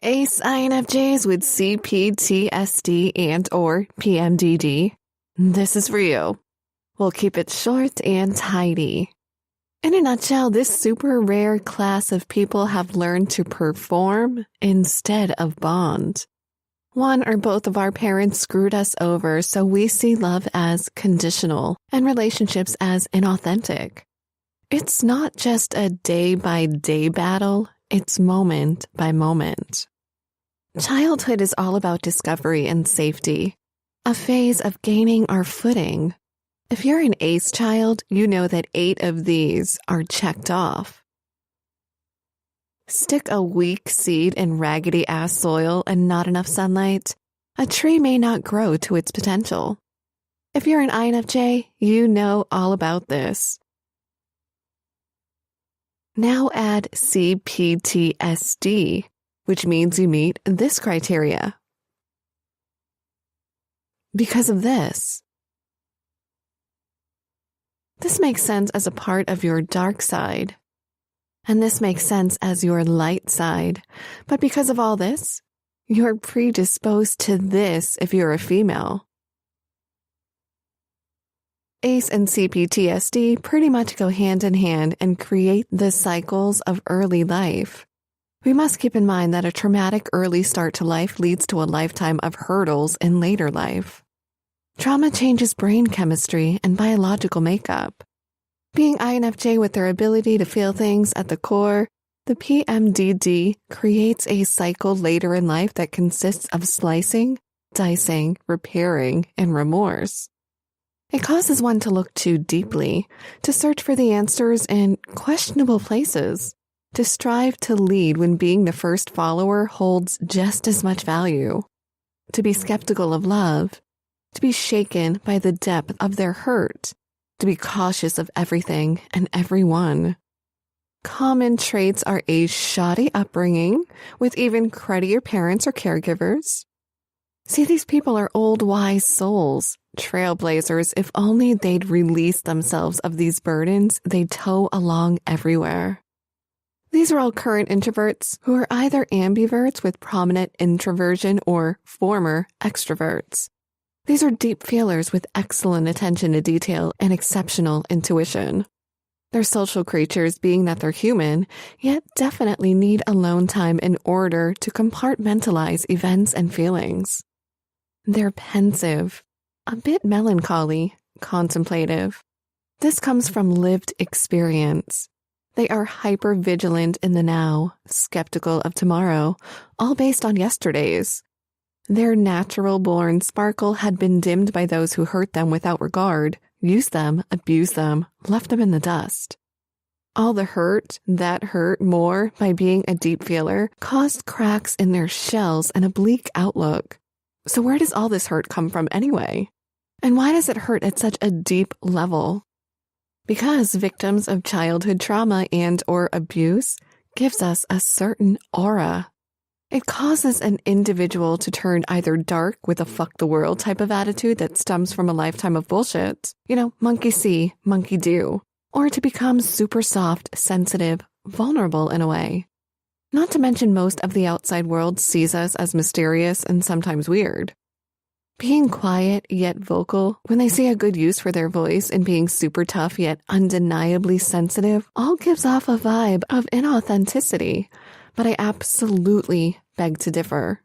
Ace INFJs with CPTSD and or PMDD. This is for you. We'll keep it short and tidy. In a nutshell, this super rare class of people have learned to perform instead of bond. One or both of our parents screwed us over, so we see love as conditional and relationships as inauthentic. It's not just a day-by-day battle, it's moment by moment. Childhood is all about discovery and safety, a phase of gaining our footing. If you're an ACE child, you know that 8 of these are checked off. Stick a weak seed in raggedy-ass soil and not enough sunlight, a tree may not grow to its potential. If you're an INFJ, you know all about this. Now add CPTSD, which means you meet this criteria. Because of this. This makes sense as a part of your dark side. And this makes sense as your light side. But because of all this, you're predisposed to this if you're a female. ACE and CPTSD pretty much go hand in hand and create the cycles of early life. We must keep in mind that a traumatic early start to life leads to a lifetime of hurdles in later life. Trauma changes brain chemistry and biological makeup. Being INFJ with their ability to feel things at the core, the PMDD creates a cycle later in life that consists of slicing, dicing, repairing, and remorse. It causes one to look too deeply, to search for the answers in questionable places, to strive to lead when being the first follower holds just as much value, to be skeptical of love, to be shaken by the depth of their hurt, to be cautious of everything and everyone. Common traits are a shoddy upbringing with even cruddier parents or caregivers. See, these people are old, wise souls, trailblazers. If only they'd release themselves of these burdens they tow along everywhere. These are all current introverts who are either ambiverts with prominent introversion or former extroverts. These are deep feelers with excellent attention to detail and exceptional intuition. They're social creatures, being that they're human, yet definitely need alone time in order to compartmentalize events and feelings. They're pensive, a bit melancholy, contemplative. This comes from lived experience. They are hyper-vigilant in the now, skeptical of tomorrow, all based on yesterday's. Their natural-born sparkle had been dimmed by those who hurt them without regard, used them, abused them, left them in the dust. All the hurt that hurt more by being a deep feeler caused cracks in their shells and a bleak outlook. So where does all this hurt come from anyway? And why does it hurt at such a deep level? Because victims of childhood trauma and or abuse gives us a certain aura. It causes an individual to turn either dark with a fuck the world type of attitude that stems from a lifetime of bullshit, monkey see, monkey do, or to become super soft, sensitive, vulnerable in a way. Not to mention most of the outside world sees us as mysterious and sometimes weird. Being quiet yet vocal when they see a good use for their voice and being super tough yet undeniably sensitive all gives off a vibe of inauthenticity. But I absolutely beg to differ.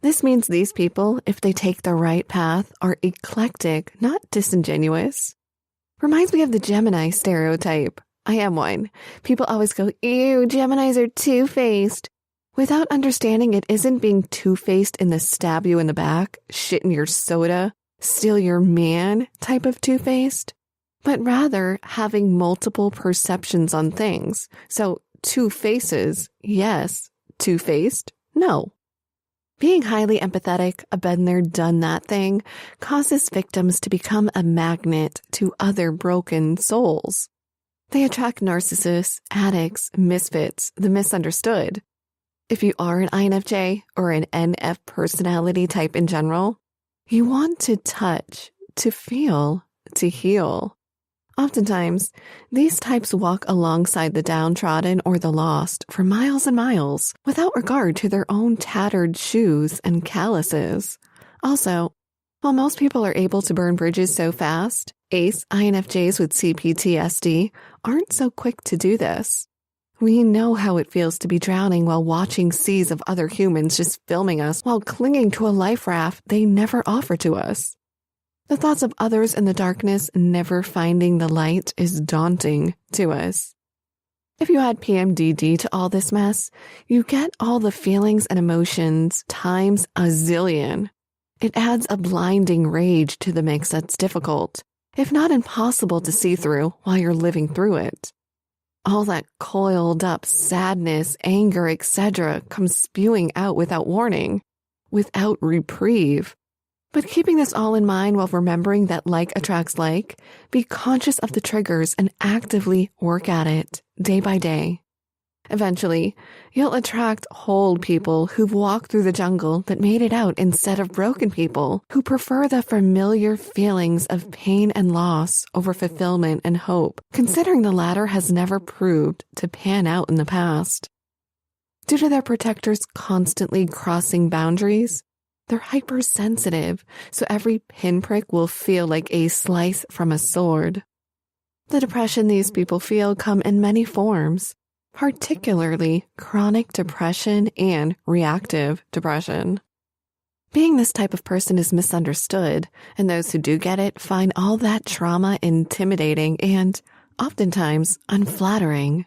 This means these people, if they take the right path, are eclectic, not disingenuous. Reminds me of the Gemini stereotype. I am one. People always go, ew, Geminis are two-faced. Without understanding it isn't being two-faced in the stab you in the back, shit in your soda, steal your man type of two-faced, but rather having multiple perceptions on things. So, two faces, yes. Two-faced, no. Being highly empathetic, a been there, done that thing, causes victims to become a magnet to other broken souls. They attract narcissists, addicts, misfits, the misunderstood. If you are an INFJ or an NF personality type in general, you want to touch, to feel, to heal. Oftentimes, these types walk alongside the downtrodden or the lost for miles and miles without regard to their own tattered shoes and calluses. Also, while most people are able to burn bridges so fast, ACE INFJs with CPTSD aren't so quick to do this. We know how it feels to be drowning while watching seas of other humans just filming us while clinging to a life raft they never offer to us. The thoughts of others in the darkness never finding the light is daunting to us. If you add PMDD to all this mess, you get all the feelings and emotions times a zillion. It adds a blinding rage to the mix that's difficult, if not impossible to see through while you're living through it. All that coiled up sadness, anger, etc. comes spewing out without warning, without reprieve. But keeping this all in mind while remembering that like attracts like, be conscious of the triggers and actively work at it day by day. Eventually, you'll attract whole people who've walked through the jungle that made it out instead of broken people who prefer the familiar feelings of pain and loss over fulfillment and hope, considering the latter has never proved to pan out in the past. Due to their protectors constantly crossing boundaries, they're hypersensitive, so every pinprick will feel like a slice from a sword. The depression these people feel come in many forms, particularly chronic depression and reactive depression. Being this type of person is misunderstood, and those who do get it find all that trauma intimidating and, oftentimes, unflattering.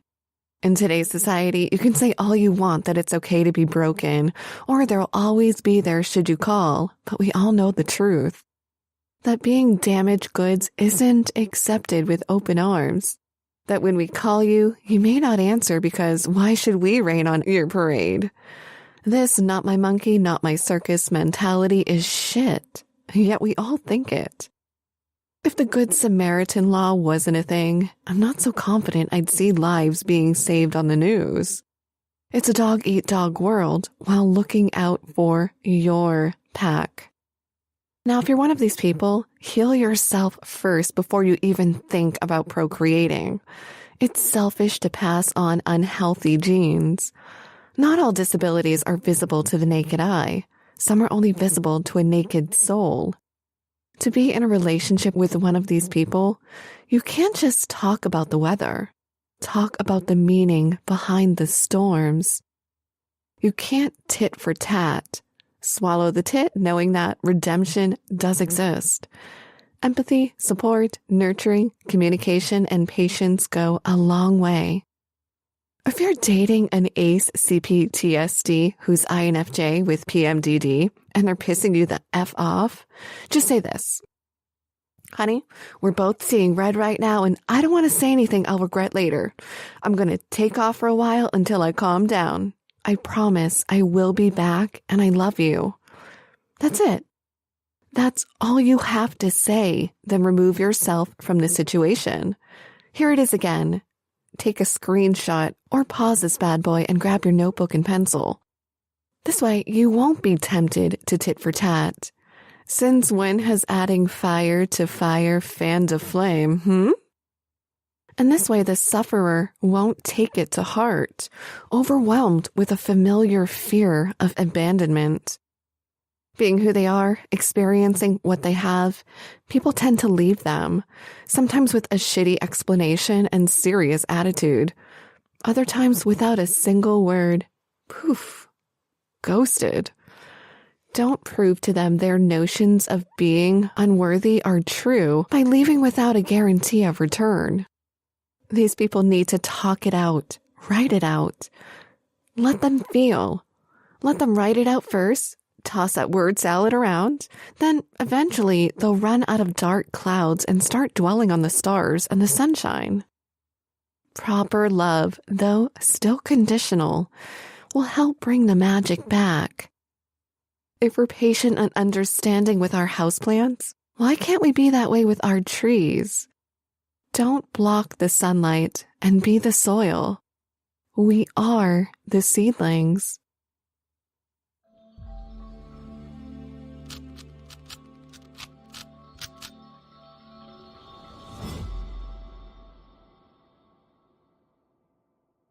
In today's society, you can say all you want that it's okay to be broken, or they'll always be there should you call, but we all know the truth. That being damaged goods isn't accepted with open arms. That when we call you, you may not answer because why should we rain on your parade? This not my monkey, not my circus mentality is shit, yet we all think it. If the Good Samaritan law wasn't a thing, I'm not so confident I'd see lives being saved on the news. It's a dog-eat-dog world while looking out for your pack. Now, if you're one of these people, heal yourself first before you even think about procreating. It's selfish to pass on unhealthy genes. Not all disabilities are visible to the naked eye. Some are only visible to a naked soul. To be in a relationship with one of these people, you can't just talk about the weather. Talk about the meaning behind the storms. You can't tit for tat. Swallow the tit knowing that redemption does exist. Empathy, support, nurturing, communication, and patience go a long way. If you're dating an ACE CPTSD who's INFJ with PMDD and they're pissing you the F off, just say this. Honey, we're both seeing red right now and I don't want to say anything I'll regret later. I'm going to take off for a while until I calm down. I promise I will be back and I love you. That's it. That's all you have to say. Then remove yourself from the situation. Here it is again. Take a screenshot or pause this bad boy and grab your notebook and pencil. This way, you won't be tempted to tit for tat. Since when has adding fire to fire fanned a flame, And this way, the sufferer won't take it to heart, overwhelmed with a familiar fear of abandonment. Being who they are, experiencing what they have, people tend to leave them, sometimes with a shitty explanation and serious attitude. Other times without a single word. Poof. Ghosted. Don't prove to them their notions of being unworthy are true by leaving without a guarantee of return. These people need to talk it out, write it out. Let them feel. Let them write it out first. Toss that word salad around, then eventually they'll run out of dark clouds and start dwelling on the stars and the sunshine. Proper love, though still conditional, will help bring the magic back. If we're patient and understanding with our houseplants, why can't we be that way with our trees? Don't block the sunlight and be the soil. We are the seedlings.